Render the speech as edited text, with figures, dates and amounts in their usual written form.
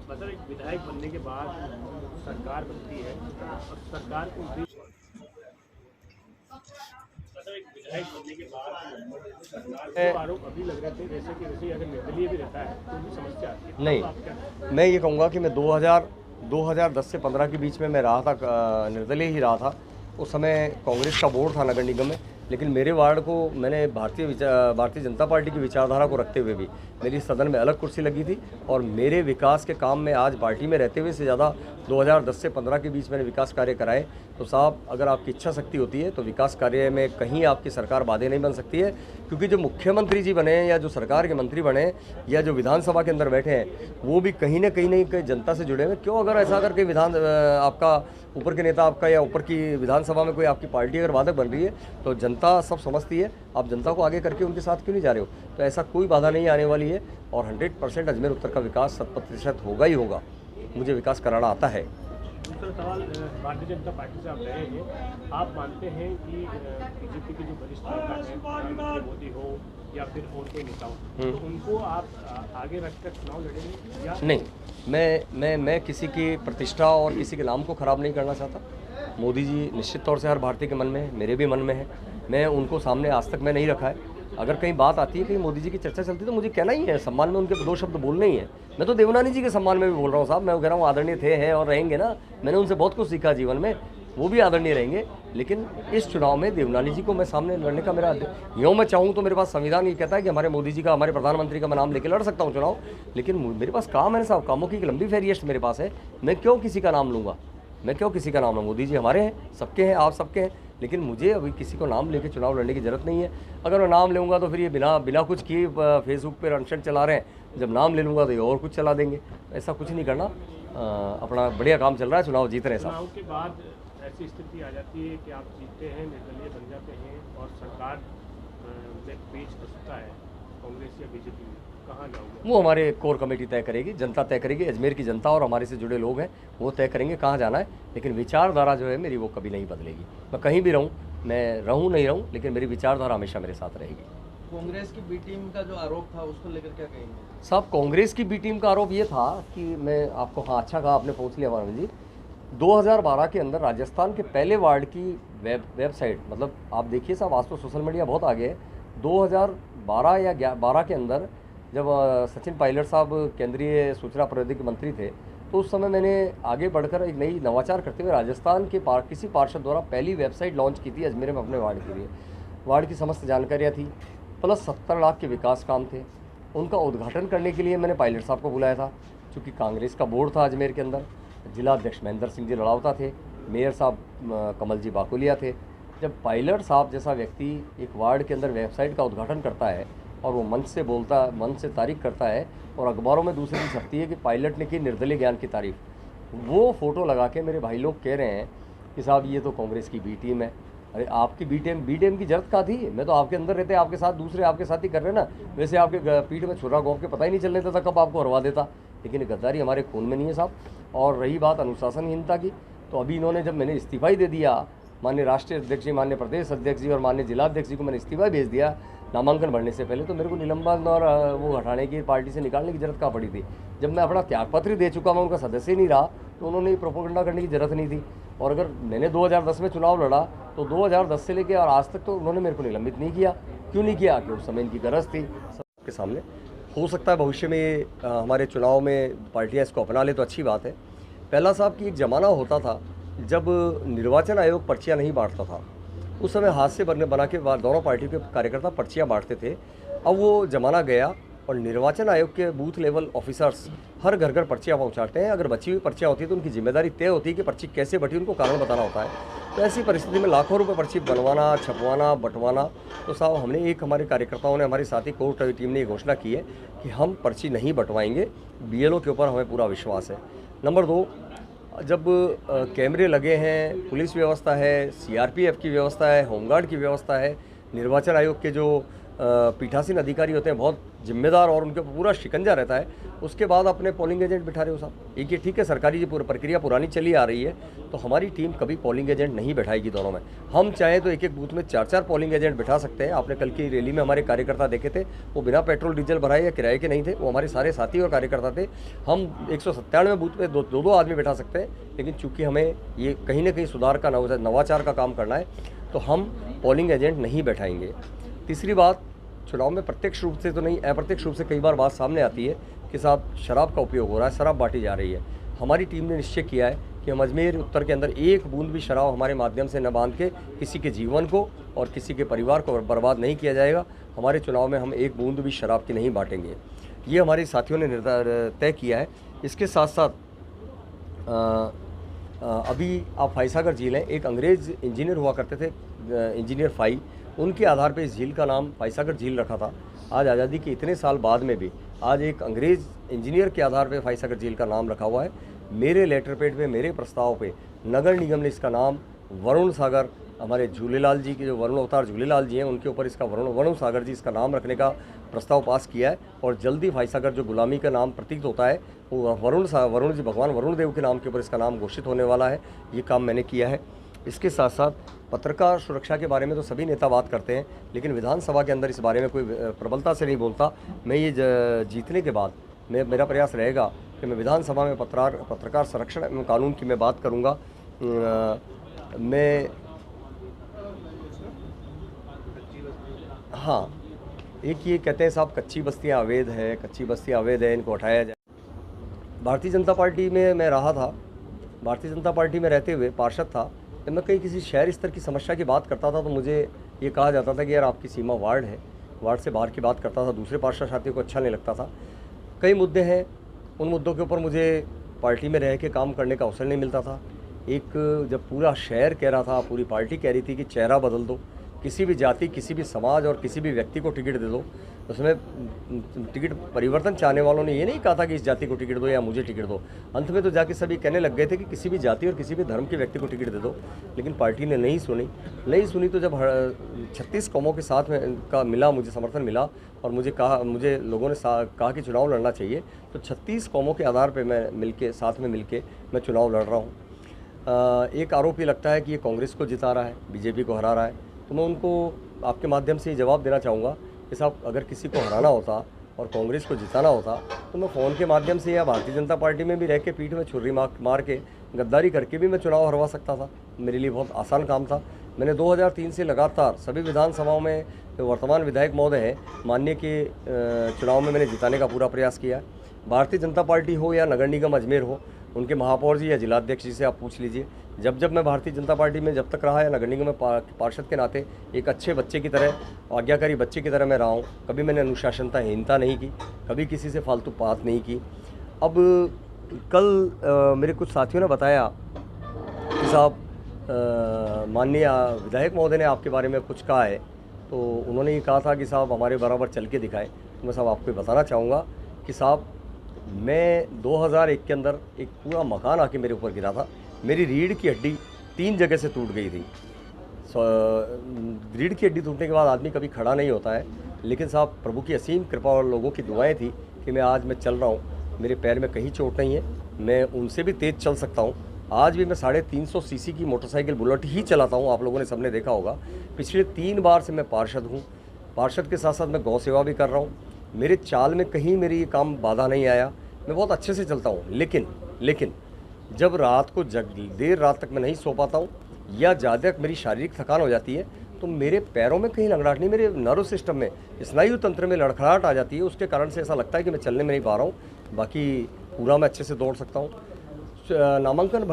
मतलब एक विधायक बनने के बाद सरकार बनती है और सरकार को मतलब एक विधायक बनने के बाद सरकार को आरोप अभी लग रहे थे जैसे कि वैसे अगर निर्दलीय भी रहता है तो भी समस्या आती है। नहीं, तो आप क्या मैं ये कहूँगा कि मैं 2010 से 15 के बीच में मैं रहा था, निर्दलीय ही रहा था। उस समय कांग्रेस का बोर्ड था नगर निगम में, लेकिन मेरे वार्ड को मैंने भारतीय जनता पार्टी की विचारधारा को रखते हुए भी मेरी सदन में अलग कुर्सी लगी थी और मेरे विकास के काम में आज पार्टी में रहते हुए से ज़्यादा 2010 से 15 के बीच मैंने विकास कार्य कराए। तो साहब, अगर आपकी इच्छा शक्ति होती है तो विकास कार्य में कहीं आपकी सरकार बाधे नहीं बन सकती है, क्योंकि जो मुख्यमंत्री जी बने या जो सरकार के मंत्री बने या जो विधानसभा के अंदर बैठे हैं वो भी कहीं ना कहीं जनता से जुड़े हुए। क्यों अगर ऐसा करके आपका ऊपर के नेता आपका या ऊपर की विधानसभा में कोई आपकी पार्टी अगर बाधक बन रही है तो जनता सब समझती है, आप जनता को आगे करके उनके साथ क्यों नहीं जा रहे हो। तो ऐसा कोई बाधा नहीं आने वाली है और 100% अजमेर उत्तर का विकास 100% होगा ही होगा। मुझे विकास कराना आता है। दूसरा सवाल, भारतीय जनता पार्टी से आप रहे हैं, आप मानते हैं कि बीजेपी के जो वरिष्ठ नेता हैं, प्रधानमंत्री मोदी हो या फिर और कोई नेता हो, तो उनको आप आगे रखकर चुनाव लड़ेंगे या नहीं? मैं किसी की प्रतिष्ठा और किसी के नाम को ख़राब नहीं करना चाहता। मोदी जी निश्चित तौर से हर भारतीय के मन में है, मेरे भी मन में है। मैं उनको सामने आज तक मैं नहीं रखा है। अगर कहीं बात आती है कि मोदी जी की चर्चा चलती है तो मुझे कहना ही है, सम्मान में उनके दो शब्द बोलने ही है। मैं तो देवनानी जी के सम्मान में भी बोल रहा हूँ साहब। मैं कह रहा हूँ आदरणीय थे, हैं और रहेंगे ना। मैंने उनसे बहुत कुछ सीखा जीवन में, वो भी आदरणीय रहेंगे। लेकिन इस चुनाव में देवनानी जी को मैं सामने लड़ने का मेरा यूँ मैं चाहूँ तो मेरे पास संविधान ये कहता है कि हमारे मोदी जी का, हमारे प्रधानमंत्री का मैं नाम लेकर लड़ सकता हूँ चुनाव। लेकिन मेरे पास काम है साहब, कामों की एक लंबी फहरिस्त मेरे पास है। मैं क्यों किसी का नाम लूँगा? मैं क्यों किसी का नाम लूँ? मोदी जी हमारे हैं, सबके हैं, आप सबके हैं। लेकिन मुझे अभी किसी को नाम लेके चुनाव लड़ने की ज़रूरत नहीं है। अगर मैं नाम लूँगा तो फिर ये बिना कुछ किए फेसबुक पे अनशन चला रहे हैं, जब नाम ले लूँगा तो ये और कुछ चला देंगे। ऐसा कुछ नहीं करना। अपना बढ़िया काम चल रहा है, चुनाव जीत रहे हैं साहब। चुनाव के बाद ऐसी स्थिति आ जाती है कि आप जीतते हैं, निर्दलीय बन जाते हैं और सरकार में बीच फंसता है कांग्रेस या बीजेपी में, कहाँ जाओगे? वो हमारे कोर कमेटी तय करेगी, जनता तय करेगी। अजमेर की जनता और हमारे से जुड़े लोग हैं, वो तय करेंगे कहाँ जाना है। लेकिन विचारधारा जो है मेरी, वो कभी नहीं बदलेगी। मैं कहीं भी रहूँ, मैं रहूँ नहीं रहूँ, लेकिन मेरी विचारधारा हमेशा मेरे साथ रहेगी। कांग्रेस की बी टीम का जो आरोप था उसको लेकर क्या कहेंगे साहब? कांग्रेस की बी टीम का आरोप ये था कि मैं आपको, हाँ अच्छा कहा आपने, पूछ लिया मानव जी। 2012 के अंदर राजस्थान के पहले वार्ड की वेबसाइट, मतलब आप देखिए साहब, आज तो सोशल मीडिया बहुत आगे है। 2012 या 12 के अंदर जब सचिन पायलट साहब केंद्रीय सूचना प्रौद्योगिकी मंत्री थे, तो उस समय मैंने आगे बढ़कर एक नई नवाचार करते हुए राजस्थान के किसी पार्षद द्वारा पहली वेबसाइट लॉन्च की थी अजमेर में अपने वार्ड के लिए। वार्ड की समस्त जानकारियाँ थी, प्लस 70 लाख के विकास काम थे। उनका उद्घाटन करने के लिए मैंने पायलट साहब को बुलाया था। चूँकि कांग्रेस का बोर्ड था अजमेर के अंदर, जिला अध्यक्ष महेंद्र सिंह जी लड़ावता थे, मेयर साहब कमल जी बाकुलिया थे। जब पायलट साहब जैसा व्यक्ति एक वार्ड के अंदर वेबसाइट का उद्घाटन करता है और वो मंच से बोलता, मंच से तारीफ करता है और अखबारों में दूसरी चीज़ छपती है कि पायलट ने की निर्दलीय ज्ञान की तारीफ, वो फ़ोटो लगा के मेरे भाई लोग कह रहे हैं कि साहब ये तो कांग्रेस की बी टीम है। अरे आपकी बी टीम की जरूरत कहाँ थी? मैं तो आपके अंदर रहते, आपके साथ दूसरे आपके साथ ही कर रहे ना। वैसे आपके पीठ में छुरा घोंप के पता ही नहीं चल रहा था कब आपको हरवा देता। लेकिन गद्दारी हमारे खून में नहीं है साहब। और रही बात अनुशासनहीनता की, तो अभी इन्होंने, जब मैंने इस्तीफा ही दे दिया, माननीय राष्ट्रीय अध्यक्ष जी, माननीय प्रदेश अध्यक्ष जी और माननीय जिला अध्यक्ष जी को मैंने इस्तीफा भेज दिया नामांकन भरने से पहले, तो मेरे को निलंबन और वो हटाने की, पार्टी से निकालने की जरूरत कहाँ पड़ी थी? जब मैं अपना त्यागपत्र दे चुका, मैं उनका सदस्य ही नहीं रहा, तो उन्होंने प्रोपेगेंडा करने की जरूरत नहीं थी। और अगर मैंने 2010 में चुनाव लड़ा तो 2010 से लेकर और आज तक तो उन्होंने मेरे को निलंबित नहीं किया। क्यों नहीं किया? कि उस समय इनकी गरज थी। सबके सामने हो सकता है भविष्य में हमारे चुनाव में पार्टियाँ इसको अपना ले तो अच्छी बात है। पहला साहब कि एक ज़माना होता था जब निर्वाचन आयोग पर्चियाँ नहीं बांटता था, उस समय हाथ से बना के दोनों पार्टियों के कार्यकर्ता पर्चियाँ बांटते थे। अब वो ज़माना गया और निर्वाचन आयोग के बूथ लेवल ऑफिसर्स हर घर घर पर्चियाँ पहुँचाते हैं। अगर बची हुई पर्चियाँ होती है तो उनकी जिम्मेदारी तय होती है कि पर्ची कैसे बटी, उनको कारण बताना होता है। तो ऐसी परिस्थिति में लाखों रुपए पर्ची बनवाना, छपवाना, बंटवाना, तो साहब हमने एक, हमारे कार्यकर्ताओं ने, हमारी साथी कोर टीम ने ये घोषणा की है कि हम पर्ची नहीं बंटवाएंगे। BLO के ऊपर हमें पूरा विश्वास है। नंबर 2, जब कैमरे लगे हैं, पुलिस व्यवस्था है, CRPF की व्यवस्था है, होमगार्ड की व्यवस्था है, निर्वाचन आयोग के जो पीठासीन अधिकारी होते हैं बहुत जिम्मेदार और उनके ऊपर पूरा शिकंजा रहता है, उसके बाद अपने पोलिंग एजेंट बिठा रहे हो साहब। एक ये ठीक है, सरकारी जो प्रक्रिया पुरानी चली आ रही है, तो हमारी टीम कभी पोलिंग एजेंट नहीं बैठाएगी दोनों में। हम चाहें तो एक एक बूथ में 4-4 पोलिंग एजेंट बिठा सकते हैं। आपने कल की रैली में हमारे कार्यकर्ता देखे थे, वो बिना पेट्रोल डीजल भराए या किराए के नहीं थे, वो हमारे सारे साथी और कार्यकर्ता थे। हम 197 बूथ पे दो आदमी बैठा सकते हैं, लेकिन चूंकि हमें ये कहीं ना कहीं सुधार का नवाचार का काम करना है, तो हम पोलिंग एजेंट नहीं बैठाएंगे। तीसरी बात, चुनाव में प्रत्यक्ष रूप से तो नहीं, अप्रत्यक्ष रूप से कई बार बात सामने आती है कि साहब शराब का उपयोग हो रहा है, शराब बांटी जा रही है। हमारी टीम ने निश्चय किया है कि हम अजमेर उत्तर के अंदर एक बूंद भी शराब हमारे माध्यम से न बांध के किसी के जीवन को और किसी के परिवार को बर्बाद नहीं किया जाएगा। हमारे चुनाव में हम एक बूंद भी शराब की नहीं बांटेंगे, ये हमारे साथियों ने तय किया है। इसके साथ साथ अभी आप फाईसागर झील है, एक अंग्रेज़ इंजीनियर हुआ करते थे, इंजीनियर फाई, उनके आधार पे इस झील का नाम फाईसागर झील रखा था। आज आज़ादी के इतने साल बाद में भी आज एक अंग्रेज़ इंजीनियर के आधार पे फाईसागर झील का नाम रखा हुआ है। मेरे लेटर पेड पे, मेरे प्रस्ताव पे नगर निगम ने इसका नाम वरुण सागर, हमारे झूलेलाल जी के जो वरुण अवतार झूलेलाल जी हैं, उनके ऊपर इसका वरुण सागर जी इसका नाम रखने का प्रस्ताव पास किया है। और जल्दी फाईसागर जो गुलामी का नाम प्रतीत होता है, वो वरुण जी, भगवान वरुण देव के नाम के ऊपर इसका नाम घोषित होने वाला है। ये काम मैंने किया है। इसके साथ साथ पत्रकार सुरक्षा के बारे में तो सभी नेता बात करते हैं, लेकिन विधानसभा के अंदर इस बारे में कोई प्रबलता से नहीं बोलता। मैं ये जीतने के बाद मेरा प्रयास रहेगा कि मैं विधानसभा में पत्रकार संरक्षण एवं कानून की मैं बात करूँगा। मैं हाँ, एक ये कहते हैं साहब कच्ची बस्तियाँ अवैध है, कच्ची बस्तियाँ अवैध है, इनको हटाया जाए। भारतीय जनता पार्टी में मैं रहा था, भारतीय जनता पार्टी में रहते हुए पार्षद था। जब मैं कहीं किसी शहर स्तर की समस्या की बात करता था तो मुझे ये कहा जाता था कि यार आपकी सीमा वार्ड है, वार्ड से बाहर की बात करता था, दूसरे पार्षद साथियों को अच्छा नहीं लगता था। कई मुद्दे हैं, उन मुद्दों के ऊपर मुझे पार्टी में रह के काम करने का अवसर नहीं मिलता था। एक जब पूरा शहर कह रहा था, पूरी पार्टी कह रही थी कि चेहरा बदल दो, किसी भी जाति, किसी भी समाज और किसी भी व्यक्ति को टिकट दे दो, उसमें टिकट परिवर्तन चाहने वालों ने ये नहीं कहा था कि इस जाति को टिकट दो या मुझे टिकट दो। अंत में तो जाके सभी कहने लग गए थे कि किसी भी जाति और किसी भी धर्म के व्यक्ति को टिकट दे दो। लेकिन पार्टी ने नहीं सुनी तो जब 36 कौमों के साथ में का मिला, मुझे समर्थन मिला और मुझे लोगों ने कहा कि चुनाव लड़ना चाहिए, तो 36 कौमों के आधार पर मैं साथ में मिलके मैं चुनाव लड़ रहा हूँ। एक आरोप ये लगता है कि ये कांग्रेस को जिता रहा है, बीजेपी को हरा रहा है, तो मैं उनको आपके माध्यम से ये जवाब देना चाहूँगा कि साहब अगर किसी को हराना होता और कांग्रेस को जिताना होता तो मैं फ़ोन के माध्यम से या भारतीय जनता पार्टी में भी रह के पीठ में छुरी मार के गद्दारी करके भी मैं चुनाव हरवा सकता था। मेरे लिए बहुत आसान काम था। मैंने 2003 से लगातार सभी विधानसभाओं में जो वर्तमान विधायक महोदय हैं, माननीय के चुनाव में मैंने जिताने का पूरा प्रयास किया। भारतीय जनता पार्टी हो या नगर निगम अजमेर हो, उनके महापौर जी या जिलाध्यक्ष जी से आप पूछ लीजिए। जब मैं भारतीय जनता पार्टी में जब तक रहा या नगर निगम में पार्षद के नाते एक अच्छे बच्चे की तरह, आज्ञाकारी बच्चे की तरह मैं रहा हूँ। कभी मैंने अनुशासनहीनता नहीं की, कभी किसी से फालतू बात नहीं की। अब कल मेरे कुछ साथियों ने बताया कि साहब माननीय विधायक महोदय ने आपके बारे में कुछ कहा है, तो उन्होंने ये कहा था कि साहब हमारे बराबर चल के दिखाए। तो मैं साहब आपको बताना चाहूँगा कि साहब मैं 2001 के अंदर एक पूरा मकान आके मेरे ऊपर गिरा था। मेरी रीढ़ की हड्डी 3 जगह से टूट गई थी। रीढ़ की हड्डी टूटने के बाद आदमी कभी खड़ा नहीं होता है, लेकिन साहब प्रभु की असीम कृपा और लोगों की दुआएं थी कि आज मैं चल रहा हूँ। मेरे पैर में कहीं चोट नहीं है, मैं उनसे भी तेज़ चल सकता हूँ। आज भी मैं 350 सीसी की मोटरसाइकिल बुलेट ही चलाता हूँ, आप लोगों ने सबने देखा होगा। पिछले 3 बार से मैं पार्षद हूँ। पार्षद के साथ साथ मैं गौ सेवा भी कर रहा हूँ। मेरे चाल में कहीं मेरी ये काम बाधा नहीं आया, मैं बहुत अच्छे से चलता हूँ। लेकिन जब रात को देर रात तक मैं नहीं सो पाता हूँ या ज़्यादा मेरी शारीरिक थकान हो जाती है, तो मेरे पैरों में कहीं लंगड़ाहट नहीं, मेरे नर्व सिस्टम में, स्नायु तंत्र में लड़खड़ाहट आ जाती है। उसके कारण से ऐसा लगता है कि मैं चलने में नहीं पा रहा हूँ। बाकी पूरा मैं अच्छे से दौड़ सकता हूँ। नामांकन